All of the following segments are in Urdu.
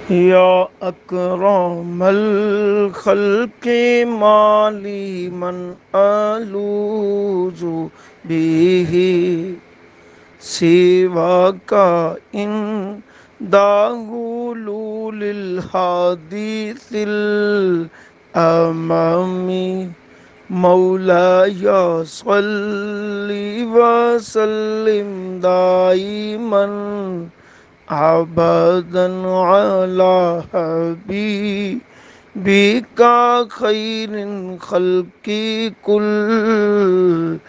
یا اکرم الخلق مالی من الوذ به سواک ان داغول الحدیث الامامی مولاي صل وسلم دائما ابدا على حبيبك خير الخلق كلهم.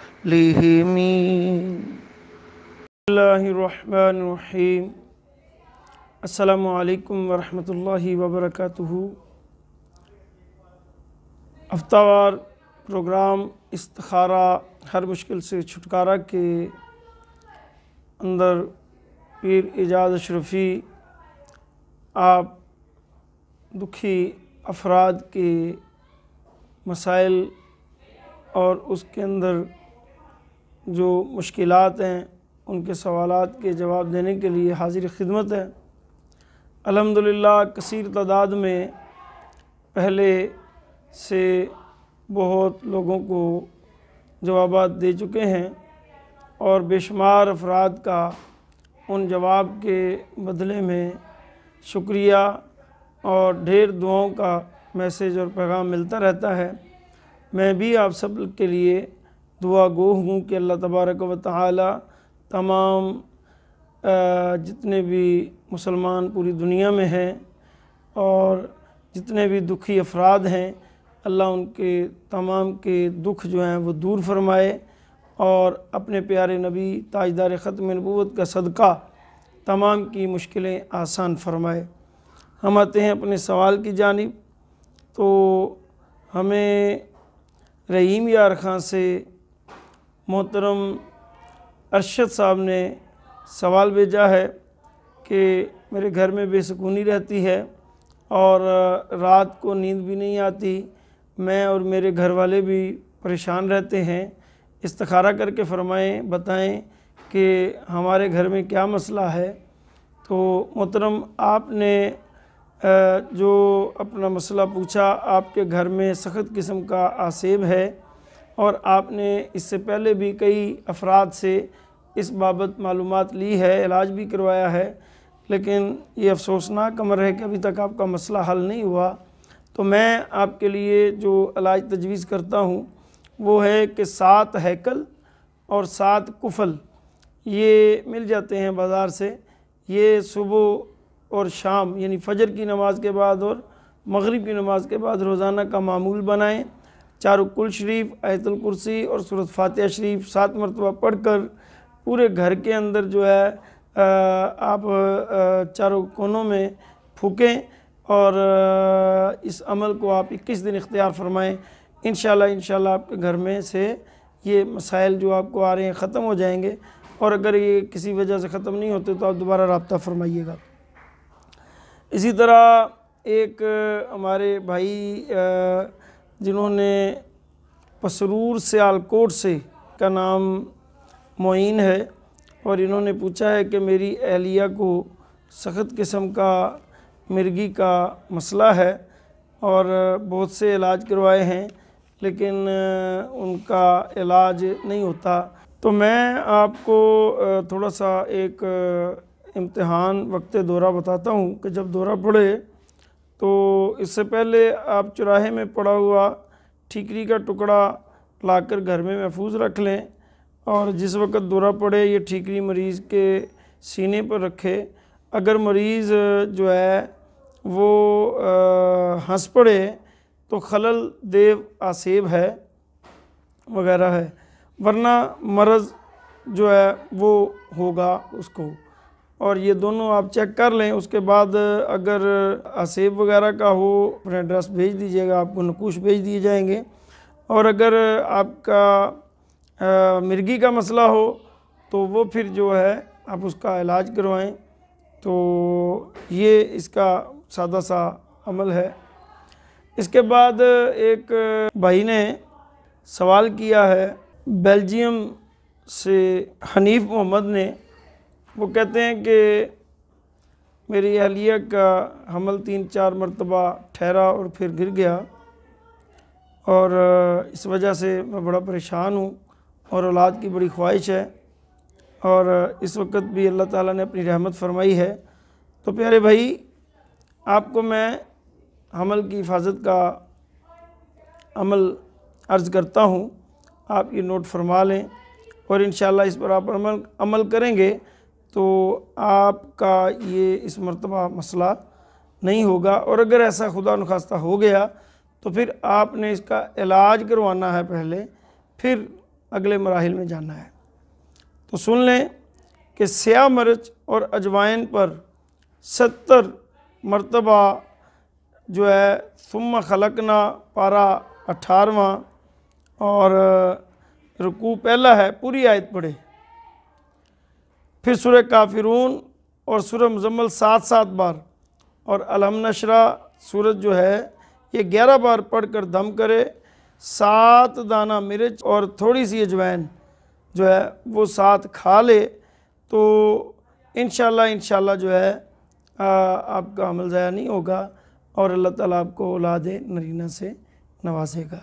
بسم اللہ الرحمن الرحیم. السلام علیکم ورحمۃ اللہ وبرکاتہ. ہفتہ وار پروگرام استخارہ ہر مشکل سے چھٹکارا کے اندر پیر اعجاز اشرفی آپ دکھی افراد کے مسائل اور اس کے اندر جو مشکلات ہیں ان کے سوالات کے جواب دینے کے لیے حاضر خدمت ہے. الحمدللہ کثیر تعداد میں پہلے سے بہت لوگوں کو جوابات دے چکے ہیں اور بے شمار افراد کا ان جواب کے بدلے میں شکریہ اور ڈھیر دعاؤں کا میسیج اور پیغام ملتا رہتا ہے. میں بھی آپ سب کے لیے دعا گو ہوں کہ اللہ تبارک و تعالی تمام جتنے بھی مسلمان پوری دنیا میں ہیں اور جتنے بھی دکھی افراد ہیں اللہ ان کے تمام کے دکھ جو ہیں وہ دور فرمائے اور اپنے پیارے نبی تاجدار ختم نبوت کا صدقہ تمام کی مشکلیں آسان فرمائے. ہم آتے ہیں اپنے سوال کی جانب. تو ہمیں رحیم یار خان سے محترم ارشد صاحب نے سوال بھیجا ہے کہ میرے گھر میں بے سکونی رہتی ہے اور رات کو نیند بھی نہیں آتی. میں اور میرے گھر والے بھی پریشان رہتے ہیں. استخارہ کر کے فرمائیں بتائیں کہ ہمارے گھر میں کیا مسئلہ ہے. تو محترم آپ نے جو اپنا مسئلہ پوچھا، آپ کے گھر میں سخت قسم کا آسیب ہے اور آپ نے اس سے پہلے بھی کئی افراد سے اس بابت معلومات لی ہے، علاج بھی کروایا ہے، لیکن یہ افسوسناک امر ہے کہ ابھی تک آپ کا مسئلہ حل نہیں ہوا. تو میں آپ کے لیے جو علاج تجویز کرتا ہوں وہ ہے کہ 7 ہیکل اور 7 کفل یہ مل جاتے ہیں بازار سے. یہ صبح اور شام یعنی فجر کی نماز کے بعد اور مغرب کی نماز کے بعد روزانہ کا معمول بنائیں. 4 کل شریف، آیت الکرسی اور سورۃ فاتحہ شریف 7 مرتبہ پڑھ کر پورے گھر کے اندر جو ہے آپ چاروں کونوں میں پھونکیں اور اس عمل کو آپ 21 دن اختیار فرمائیں. انشاءاللہ آپ کے گھر میں سے یہ مسائل جو آپ کو آ رہے ہیں ختم ہو جائیں گے، اور اگر یہ کسی وجہ سے ختم نہیں ہوتے تو آپ دوبارہ رابطہ فرمائیے گا. اسی طرح ایک ہمارے بھائی جنہوں نے پسرور سیالکوٹ سے کا نام معین ہے اور انہوں نے پوچھا ہے کہ میری اہلیہ کو سخت قسم کا مرگی کا مسئلہ ہے اور بہت سے علاج کروائے ہیں لیکن ان کا علاج نہیں ہوتا. تو میں آپ کو تھوڑا سا ایک امتحان وقت دورہ بتاتا ہوں کہ جب دورہ پڑے تو اس سے پہلے آپ چوراہے میں پڑا ہوا ٹھیکری کا ٹکڑا لا کر گھر میں محفوظ رکھ لیں اور جس وقت دورہ پڑے یہ ٹھیکری مریض کے سینے پر رکھے. اگر مریض جو ہے وہ ہنس پڑے تو خلل دیو آسیب ہے وغیرہ ہے، ورنہ مرض جو ہے وہ ہوگا اس کو. اور یہ دونوں آپ چیک کر لیں. اس کے بعد اگر آسیب وغیرہ کا ہو اپنا ایڈریس بھیج دیجیے گا، آپ کو نقوش بھیج دیے جائیں گے. اور اگر آپ کا مرگی کا مسئلہ ہو تو وہ پھر جو ہے آپ اس کا علاج کروائیں. تو یہ اس کا سادہ سا عمل ہے. اس کے بعد ایک بھائی نے سوال کیا ہے بیلجیم سے حنیف محمد نے. وہ کہتے ہیں کہ میری اہلیہ کا حمل 3-4 مرتبہ ٹھہرا اور پھر گر گیا، اور اس وجہ سے میں بڑا پریشان ہوں، اور اولاد کی بڑی خواہش ہے، اور اس وقت بھی اللہ تعالیٰ نے اپنی رحمت فرمائی ہے۔ تو پیارے بھائی، آپ کو میں حمل کی حفاظت کا عمل عرض کرتا ہوں، آپ یہ نوٹ فرما لیں، اور انشاءاللہ اس پر آپ عمل کریں گے تو آپ کا یہ اس مرتبہ مسئلہ نہیں ہوگا، اور اگر ایسا خدا نخواستہ ہو گیا تو پھر آپ نے اس کا علاج کروانا ہے پہلے، پھر اگلے مراحل میں جانا ہے۔ تو سن لیں کہ سیاہ مرچ اور اجوائن پر 70 مرتبہ جو ہے ثم خلقنا پارہ 18واں اور رکوع پہلا ہے، پوری آیت پڑھے، پھر سورہ کافرون اور سورہ مزمل 7 بار، اور الحم نشرہ سورت جو ہے یہ 11 بار پڑھ کر دم کرے، 7 دانہ مرچ اور تھوڑی سی اجوائن جو ہے وہ 7 کھا لے، تو انشاءاللہ جو ہے آپ کا عمل ضائع نہیں ہوگا، اور اللہ تعالیٰ آپ کو اولاد نرینہ سے نوازے گا۔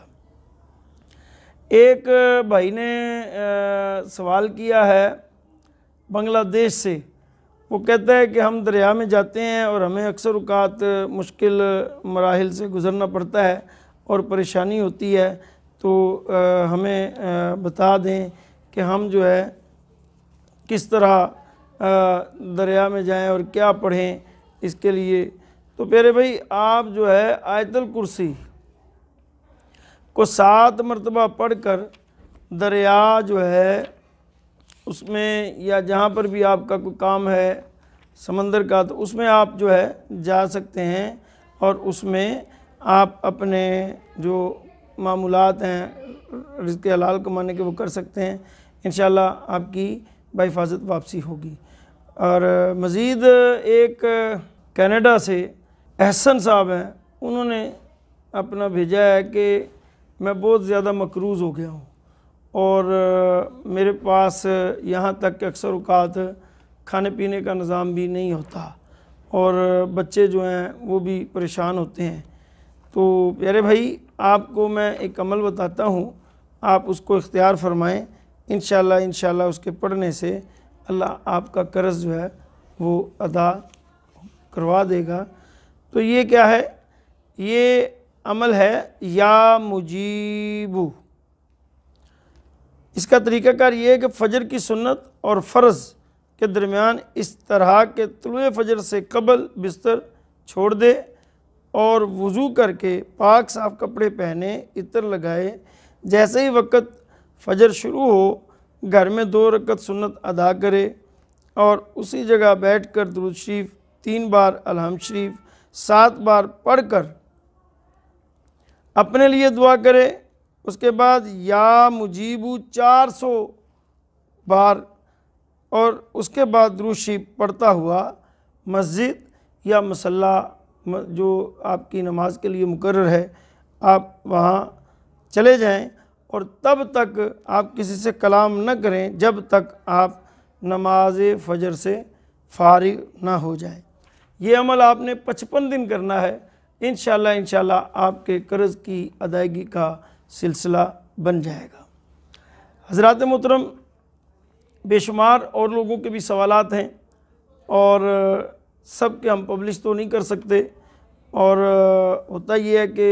ایک بھائی نے سوال کیا ہے بنگلہ دیش سے، وہ کہتا ہے کہ ہم دریا میں جاتے ہیں اور ہمیں اکثر اوقات مشکل مراحل سے گزرنا پڑتا ہے اور پریشانی ہوتی ہے، تو ہمیں بتا دیں کہ ہم جو ہے کس طرح دریا میں جائیں اور کیا پڑھیں اس کے لیے۔ تو پیارے بھائی، آپ جو ہے آیت الکرسی کو 7 مرتبہ پڑھ کر دریا جو ہے اس میں، یا جہاں پر بھی آپ کا کوئی کام ہے سمندر کا، تو اس میں آپ جو ہے جا سکتے ہیں، اور اس میں آپ اپنے جو معمولات ہیں رزق حلال کمانے کے وہ کر سکتے ہیں، انشاءاللہ آپ کی بحفاظت واپسی ہوگی۔ اور مزید ایک کینیڈا سے احسن صاحب ہیں، انہوں نے اپنا بھیجا ہے کہ میں بہت زیادہ مقروض ہو گیا ہوں، اور میرے پاس یہاں تک کہ اکثر اوقات کھانے پینے کا نظام بھی نہیں ہوتا، اور بچے جو ہیں وہ بھی پریشان ہوتے ہیں۔ تو پیارے بھائی، آپ کو میں ایک عمل بتاتا ہوں، آپ اس کو اختیار فرمائیں، انشاءاللہ اس کے پڑھنے سے اللہ آپ کا قرض جو ہے وہ ادا کروا دے گا۔ تو یہ کیا ہے؟ یہ عمل ہے یا مجیبو۔ اس کا طریقہ کار یہ ہے کہ فجر کی سنت اور فرض کے درمیان اس طرح کہ طلوع فجر سے قبل بستر چھوڑ دے اور وضو کر کے پاک صاف کپڑے پہنے، عطر لگائے، جیسے ہی وقت فجر شروع ہو گھر میں 2 رکعت سنت ادا کرے، اور اسی جگہ بیٹھ کر درود شریف 3 بار، الحمد شریف 7 بار پڑھ کر اپنے لیے دعا کرے۔ اس کے بعد یا مجیبو 400 بار، اور اس کے بعد درود شریف پڑھتا ہوا مسجد یا مصلی جو آپ کی نماز کے لیے مقرر ہے آپ وہاں چلے جائیں، اور تب تک آپ کسی سے کلام نہ کریں جب تک آپ نماز فجر سے فارغ نہ ہو جائیں۔ یہ عمل آپ نے 55 دن کرنا ہے، انشاءاللہ آپ کے قرض کی ادائیگی کا سلسلہ بن جائے گا۔ حضرات محترم، بے شمار اور لوگوں کے بھی سوالات ہیں، اور سب کے ہم پبلش تو نہیں کر سکتے، اور ہوتا یہ ہے کہ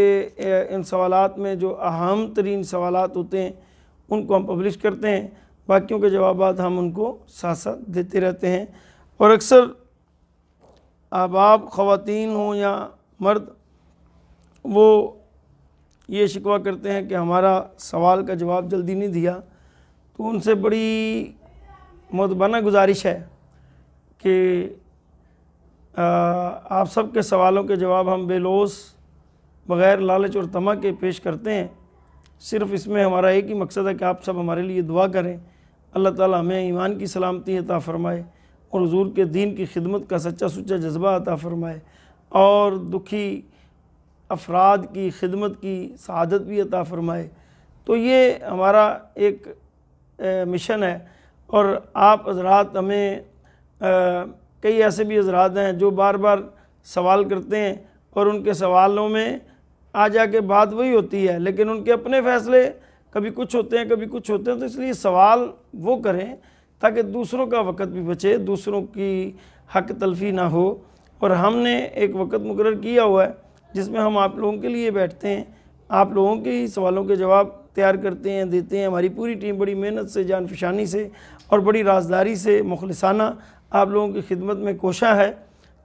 ان سوالات میں جو اہم ترین سوالات ہوتے ہیں ان کو ہم پبلش کرتے ہیں، باقیوں کے جوابات ہم ان کو ساتھ ساتھ دیتے رہتے ہیں۔ اور اکثر احباب خواتین ہوں یا مرد، وہ یہ شکوہ کرتے ہیں کہ ہمارا سوال کا جواب جلدی نہیں دیا، تو ان سے بڑی مؤدبانہ گزارش ہے کہ آپ سب کے سوالوں کے جواب ہم بے لوث بغیر لالچ اور طمع کے پیش کرتے ہیں۔ صرف اس میں ہمارا ایک ہی مقصد ہے کہ آپ سب ہمارے لیے دعا کریں، اللہ تعالیٰ ہمیں ایمان کی سلامتی عطا فرمائے، اور حضور کے دین کی خدمت کا سچا سچا جذبہ عطا فرمائے، اور دکھی افراد کی خدمت کی سعادت بھی عطا فرمائے۔ تو یہ ہمارا ایک مشن ہے، اور آپ حضرات ہمیں کئی ایسے بھی حضرات ہیں جو بار بار سوال کرتے ہیں اور ان کے سوالوں میں آ جا کے بات وہی ہوتی ہے، لیکن ان کے اپنے فیصلے کبھی کچھ ہوتے ہیں کبھی کچھ ہوتے ہیں، تو اس لیے سوال وہ کریں تاکہ دوسروں کا وقت بھی بچے، دوسروں کی حق تلفی نہ ہو۔ اور ہم نے ایک وقت مقرر کیا ہوا ہے جس میں ہم آپ لوگوں کے لیے بیٹھتے ہیں، آپ لوگوں کے ہی سوالوں کے جواب تیار کرتے ہیں، دیتے ہیں۔ ہماری پوری ٹیم بڑی محنت سے، جان فشانی سے اور بڑی رازداری سے، مخلصانہ آپ لوگوں کی خدمت میں کوشاں ہے۔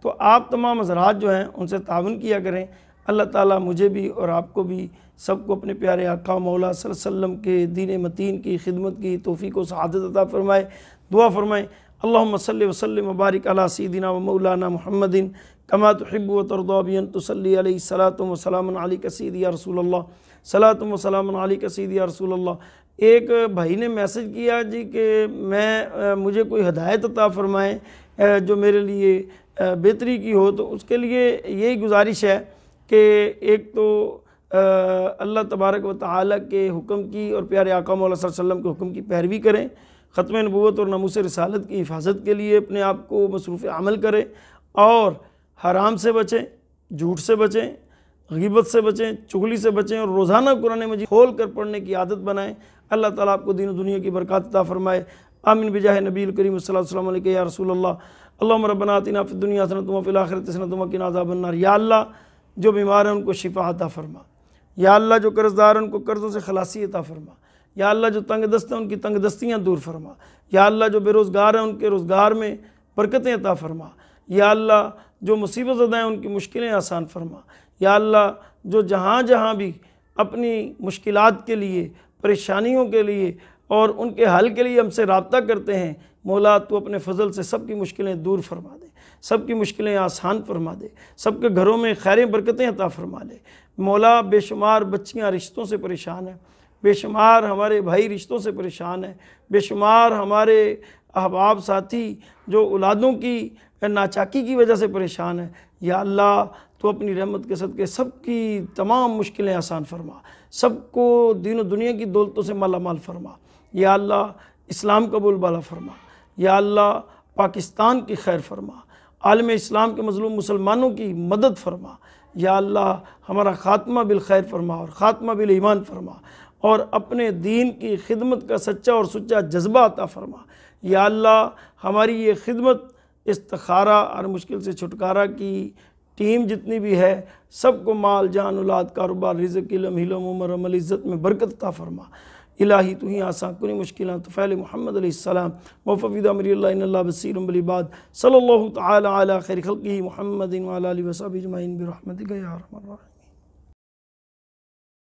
تو آپ تمام حضرات جو ہیں ان سے تعاون کیا کریں۔ اللہ تعالیٰ مجھے بھی اور آپ کو بھی، سب کو اپنے پیارے آقا مولا صلی اللہ علیہ وسلم کے دین متین کی خدمت کی توفیق و سعادت عطا فرمائے۔ دعا فرمائیں اللہم صلی وسلم وبارک علی سیدنا و مولانا محمد کما تحب و ترضی بی ان تصلی علیہ صلاۃ و سلام علیک سیدی یا رسول اللہ، صلاۃ و سلام علیک سیدی یا رسول اللہ۔ ایک بھائی نے میسج کیا جی کہ مجھے کوئی ہدایت عطا فرمائیں جو میرے لیے بہتری کی ہو، تو اس کے لیے یہی گزارش ہے کہ ایک تو اللہ تبارک و تعالیٰ کے حکم کی اور پیارے آقا مولا صلی اللہ علیہ وسلم کے حکم کی پیروی کریں، ختم نبوت اور ناموس رسالت کی حفاظت کے لیے اپنے آپ کو مصروف عمل کریں، اور حرام سے بچیں، جھوٹ سے بچیں، غیبت سے بچیں، چغلی سے بچیں، اور روزانہ قرآن مجید کھول کر پڑھنے کی عادت بنائیں۔ اللہ تعالیٰ آپ کو دین و دنیا کی برکات عطا فرمائے۔ آمین بجاہ نبی الکریم صلی اللہ علیہ وسلم علیہ یا رسول اللہ۔ اللہم ربنا آتنا فی الدنیا حسنۃ وفی الآخرۃ حسنۃ وقنا عذاب النار۔ یا اللہ جو بیمار ہیں ان کو شفا عطا فرما، یا اللہ جو قرض دار ہیں ان کو قرضوں سے خلاصی عطا فرما، یا اللہ جو تنگ دست ہیں ان کی تنگ دستیاں دور فرما، یا اللہ جو بے روزگار ہیں ان کے روزگار میں برکتیں عطا فرما، یا اللہ جو مصیبت زدہ ہیں ان کی مشکلیں آسان فرما، یا اللہ جو جہاں جہاں بھی اپنی مشکلات کے لیے، پریشانیوں کے لیے اور ان کے حل کے لیے ہم سے رابطہ کرتے ہیں، مولا تو اپنے فضل سے سب کی مشکلیں دور فرما دے، سب کی مشکلیں آسان فرما دے، سب کے گھروں میں خیریں برکتیں عطا فرما دے۔ مولا بے شمار بچیاں رشتوں سے پریشان ہیں، بے شمار ہمارے بھائی رشتوں سے پریشان ہیں، بے شمار ہمارے احباب ساتھی جو اولادوں کی ناچاکی کی وجہ سے پریشان ہیں، یا اللہ تو اپنی رحمت کے صدقے سب کی تمام مشکلیں آسان فرما، سب کو دین و دنیا کی دولتوں سے مالا مال فرما، یا اللہ اسلام کا بول بالا فرما، یا اللہ پاکستان کی خیر فرما، عالم اسلام کے مظلوم مسلمانوں کی مدد فرما، یا اللہ ہمارا خاتمہ بالخیر فرما اور خاتمہ بالایمان فرما، اور اپنے دین کی خدمت کا سچا اور سچا جذبہ عطا فرما، یا اللہ ہماری یہ خدمت استخارہ اور مشکل سے چھٹکارہ کی ٹیم جتنی بھی ہے سب کو مال جان اولاد کاروبار رزق علم حلم عمر عمل عزت میں برکت عطا فرما۔ الہی تو ہی آسان کنی مشکلات طفیل محمد علیہ السلام وفوض امری اللہ ان اللہ بصیر بالعباد صلی اللہ تعالی علی خیر خلقہ محمد وعلی آلہ وصحبہ اجمعین برحمتک یا ارحم الراحمین۔